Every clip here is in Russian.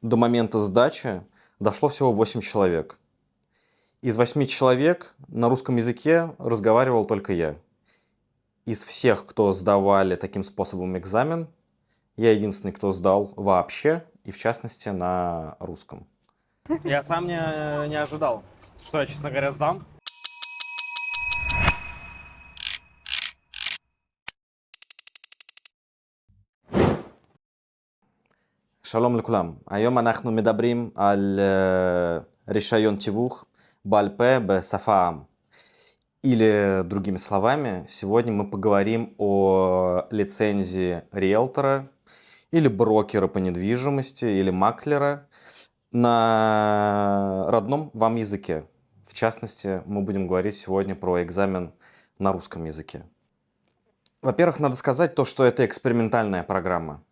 до момента сдачи дошло всего 8 человек. Из 8 человек на русском языке разговаривал только я. Из всех, кто сдавали таким способом экзамен, я единственный, кто сдал вообще, и в частности на русском. Я сам не ожидал, что я, честно говоря, сдам. שלום לכולם, היום אנחנו מדברים על רישיון תיווך בעל פה בשפה העם. Или, другими словами, сегодня мы поговорим о лицензии риэлтора или брокера по недвижимости или маклера на родном вам языке. В частности, мы будем говорить сегодня про экзамен на русском языке. Во-первых, надо сказать то, что это экспериментальная программа.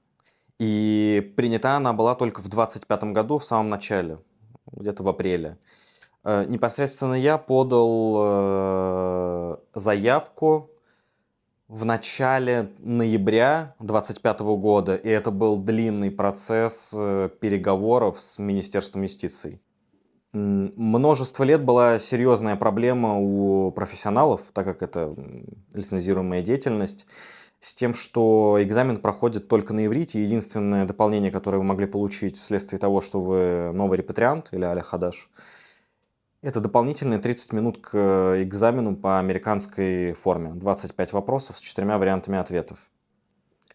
И принята она была только в 2025 году, в самом начале, где-то в апреле. Непосредственно я подал заявку в начале ноября 2025 года, и это был длинный процесс переговоров с Министерством юстиции. Множество лет была серьезная проблема у профессионалов, так как это лицензируемая деятельность, с тем, что экзамен проходит только на иврите. Единственное дополнение, которое вы могли получить вследствие того, что вы новый репатриант или аля хадаш, это дополнительные 30 минут к экзамену по американской форме. 25 вопросов с 4 вариантами ответов.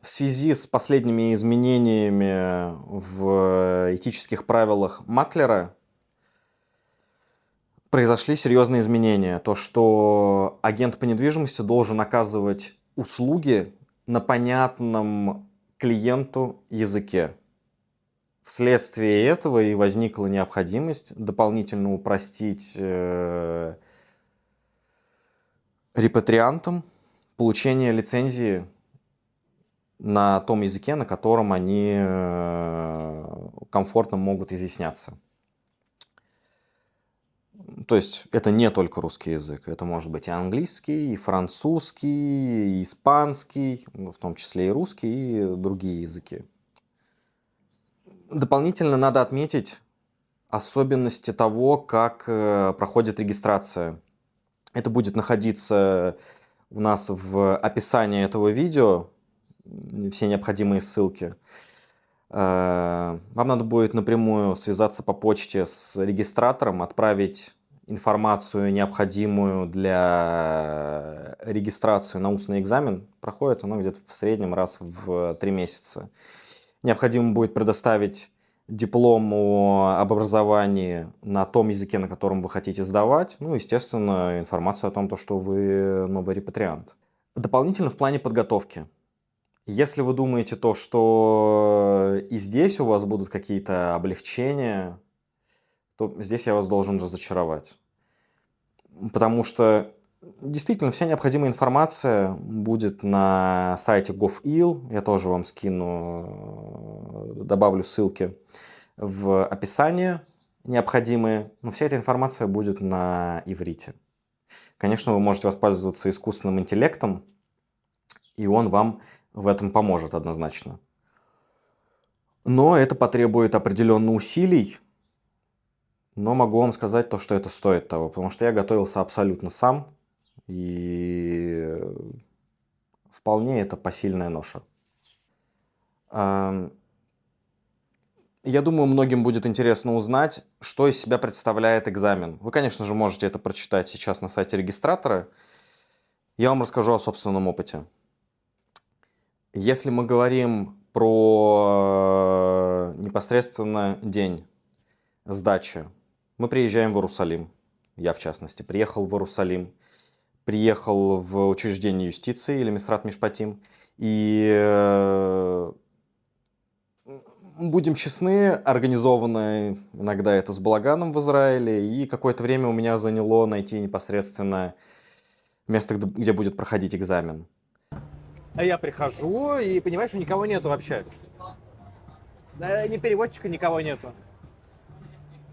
В связи с последними изменениями в этических правилах маклера произошли серьезные изменения. То, что агент по недвижимости должен оказывать услуги на понятном клиенту языке. Вследствие этого и возникла необходимость дополнительно упростить репатриантам получение лицензии на том языке, на котором они комфортно могут изъясняться. То есть это не только русский язык, это может быть и английский, и французский, и испанский, в том числе и русский, и другие языки. Дополнительно надо отметить особенности того, как проходит регистрация. Это будет находиться у нас в описании этого видео, все необходимые ссылки. Вам надо будет напрямую связаться по почте с регистратором, отправить информацию, необходимую для регистрации на устный экзамен. Проходит оно где-то в среднем раз в 3 месяца. Необходимо будет предоставить диплом об образовании на том языке, на котором вы хотите сдавать. Ну, естественно, информацию о том, что вы новый репатриант. Дополнительно в плане подготовки. Если вы думаете то, что и здесь у вас будут какие-то облегчения, то здесь я вас должен разочаровать. Потому что действительно вся необходимая информация будет на сайте gov.il. Я тоже вам скину, добавлю ссылки в описании необходимые. Но вся эта информация будет на иврите. Конечно, вы можете воспользоваться искусственным интеллектом, и он вам в этом поможет однозначно. Но это потребует определенных усилий. Но могу вам сказать то, что это стоит того, потому что я готовился абсолютно сам, и вполне это посильная ноша. Я думаю, многим будет интересно узнать, что из себя представляет экзамен. Вы, конечно же, можете это прочитать сейчас на сайте регистратора. Я вам расскажу о собственном опыте. Если мы говорим про непосредственно день сдачи, мы приезжаем в Иерусалим. Я, в частности, приехал в Иерусалим. Приехал в учреждение юстиции или Мисрат Мишпатим. И будем честны, организовано иногда это с балаганом в Израиле. И какое-то время у меня заняло найти непосредственно место, где будет проходить экзамен. А я прихожу и понимаю, что никого нету вообще. Ни переводчика, никого нету.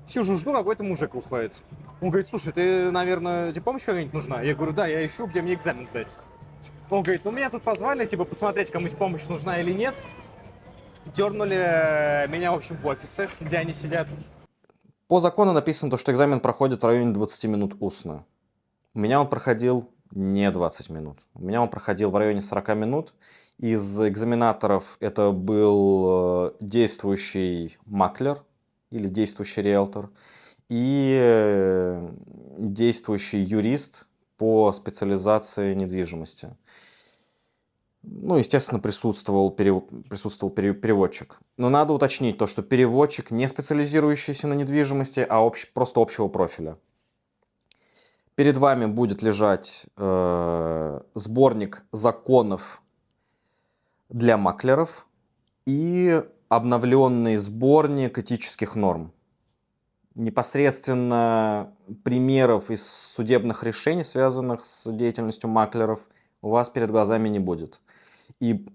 Сижу, жду, какой-то мужик выходит. Он говорит: слушай, ты, наверное, тебе помощь какая-нибудь нужна? Я говорю: да, я ищу, где мне экзамен сдать. Он говорит: ну меня тут позвали, типа, посмотреть, кому-нибудь помощь нужна или нет. Дернули меня, в общем, в офисы, где они сидят. По закону написано, то, что экзамен проходит в районе 20 минут устно. У меня он проходил не 20 минут. У меня он проходил в районе 40 минут. Из экзаменаторов это был действующий маклер или действующий риэлтор и действующий юрист по специализации недвижимости. Ну, естественно, присутствовал переводчик. Но надо уточнить то, что переводчик не специализирующийся на недвижимости, а просто общего профиля. Перед вами будет лежать сборник законов для маклеров и обновленный сборник этических норм. Непосредственно примеров из судебных решений, связанных с деятельностью маклеров, у вас перед глазами не будет. И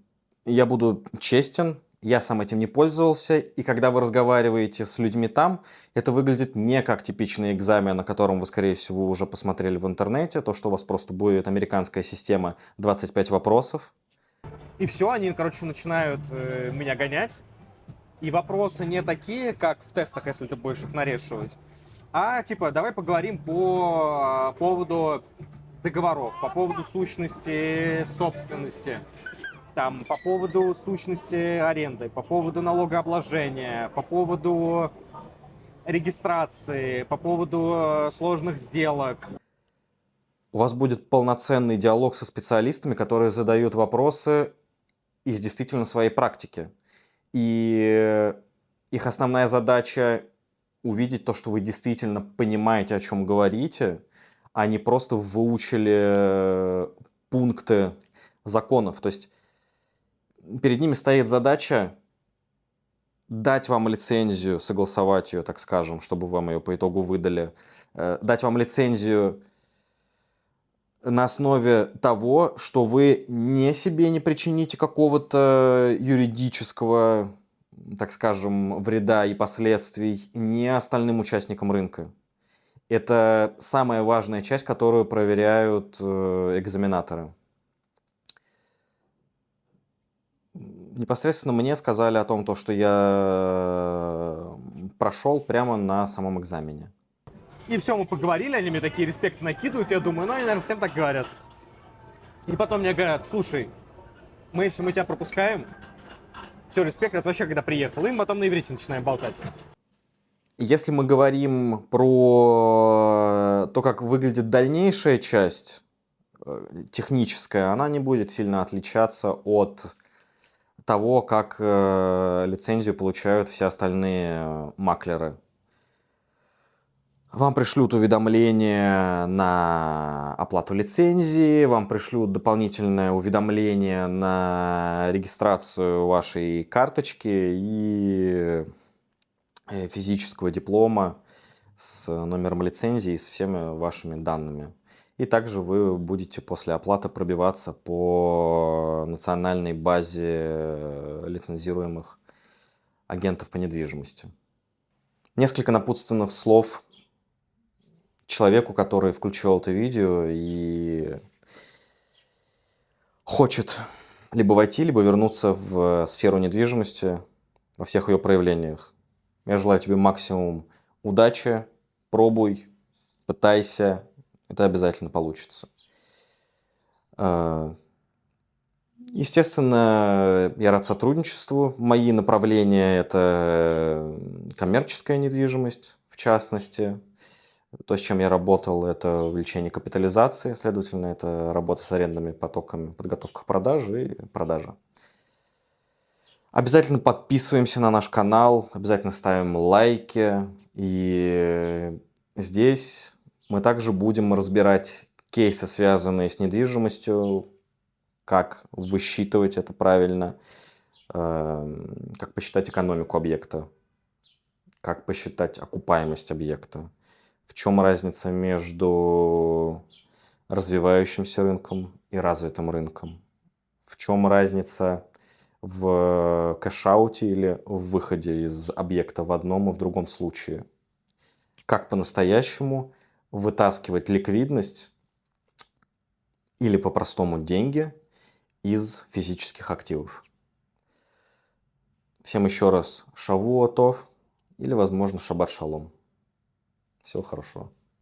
я буду честен, я сам этим не пользовался, и когда вы разговариваете с людьми там, это выглядит не как типичный экзамен, о котором вы, скорее всего, уже посмотрели в интернете, то, что у вас просто будет американская система 25 вопросов. И все, они, короче, начинают меня гонять. И вопросы не такие, как в тестах, если ты будешь их нарешивать, а типа давай поговорим по поводу договоров, по поводу сущности собственности, там, по поводу сущности аренды, по поводу налогообложения, по поводу регистрации, по поводу сложных сделок. У вас будет полноценный диалог со специалистами, которые задают вопросы из действительно своей практики. И их основная задача увидеть то, что вы действительно понимаете, о чем говорите, а не просто выучили пункты законов. То есть перед ними стоит задача дать вам лицензию, согласовать ее, так скажем, чтобы вам ее по итогу выдали, дать вам лицензию на основе того, что вы не себе не причините какого-то юридического, так скажем, вреда и последствий, не остальным участникам рынка. Это самая важная часть, которую проверяют экзаменаторы. Непосредственно мне сказали о том, что я прошел прямо на самом экзамене. И все, мы поговорили, они мне такие респекты накидывают, я думаю, ну, они, наверное, всем так говорят. И потом мне говорят, слушай, если мы тебя пропускаем, все, респект, это вообще когда приехал, и мы потом на иврите начинаем болтать. Если мы говорим про то, как выглядит дальнейшая часть техническая, она не будет сильно отличаться от того, как лицензию получают все остальные маклеры. Вам пришлют уведомление на оплату лицензии, вам пришлют дополнительное уведомление на регистрацию вашей карточки и физического диплома с номером лицензии и с всеми вашими данными. И также вы будете после оплаты пробиваться по национальной базе лицензируемых агентов по недвижимости. Несколько напутственных слов человеку, который включил это видео и хочет либо войти, либо вернуться в сферу недвижимости во всех ее проявлениях. Я желаю тебе максимум удачи, пробуй, пытайся, это обязательно получится. Естественно, я рад сотрудничеству. Мои направления – это коммерческая недвижимость, в частности. То, с чем я работал, это увеличение капитализации, следовательно, это работа с арендными потоками, подготовка к продаже и продажа. Обязательно подписываемся на наш канал, обязательно ставим лайки. И здесь мы также будем разбирать кейсы, связанные с недвижимостью, как высчитывать это правильно, как посчитать экономику объекта, как посчитать окупаемость объекта. В чем разница между развивающимся рынком и развитым рынком? В чем разница в кэш-ауте или в выходе из объекта в одном и в другом случае? Как по-настоящему вытаскивать ликвидность или по-простому деньги из физических активов? Всем еще раз шавуотов или, возможно, шаббат шалом. Всего хорошего.